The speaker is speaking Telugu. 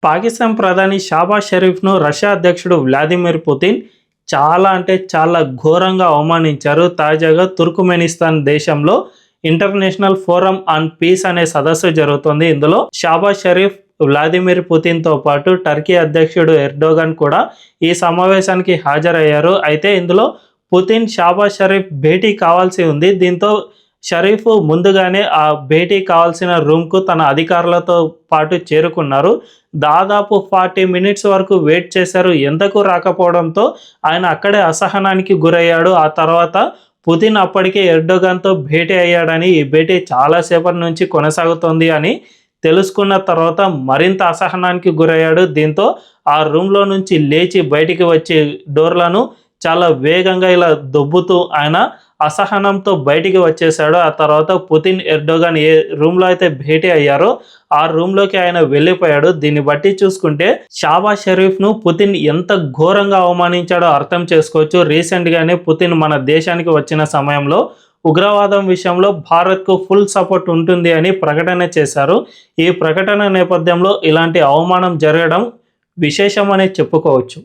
పాకిస్తాన్ ప్రధాని షాబాజ్ షరీఫ్ను రష్యా అధ్యక్షుడు వ్లాదిమిర్ పుతిన్ చాలా ఘోరంగా అవమానించారు. తాజాగా తుర్క్మెనిస్తాన్ దేశంలో ఇంటర్నేషనల్ ఫోరం ఆన్ పీస్ అనే సదస్సు జరుగుతుంది. ఇందులో షాబాజ్ షరీఫ్, వ్లాదిమిర్ పుతిన్తో పాటు టర్కీ అధ్యక్షుడు ఎర్డోగన్ కూడా ఈ సమావేశానికి హాజరయ్యారు. అయితే ఇందులో పుతిన్, షాబాజ్ షరీఫ్ భేటీ కావాల్సి ఉంది. దీంతో షరీఫ్ ముందుగానే ఆ భేటీ కావాల్సిన రూమ్కు తన అధికారులతో పాటు చేరుకున్నారు. దాదాపు 40 మినిట్స్ వరకు వెయిట్ చేశారు. ఎంతకు రాకపోవడంతో ఆయన అక్కడే అసహనానికి గురయ్యాడు. ఆ తర్వాత పుతిన్ అప్పటికే ఎర్డోగాన్తో భేటీ అయ్యాడని, ఈ భేటీ చాలాసేపటి నుంచి కొనసాగుతోంది అని తెలుసుకున్న తర్వాత మరింత అసహనానికి గురయ్యాడు. దీంతో ఆ రూమ్లో నుంచి లేచి బయటికి వచ్చి డోర్లను చాలా వేగంగా ఇలా దొబ్బుతూ ఆయన అసహనంతో బయటికి వచ్చేశాడు. ఆ తర్వాత పుతిన్, ఎర్డోగాన్ ఏ రూమ్లో అయితే భేటీ అయ్యారో ఆ రూమ్లోకి ఆయన వెళ్ళిపోయాడు. దీన్ని బట్టి చూసుకుంటే షాబాజ్ షరీఫ్ను పుతిన్ ఎంత ఘోరంగా అవమానించాడో అర్థం చేసుకోవచ్చు. రీసెంట్గానే పుతిన్ మన దేశానికి వచ్చిన సమయంలో ఉగ్రవాదం విషయంలో భారత్కు ఫుల్ సపోర్ట్ ఉంటుంది అని ప్రకటన చేశారు. ఈ ప్రకటన నేపథ్యంలో ఇలాంటి అవమానం జరగడం విశేషమనే చెప్పుకోవచ్చు.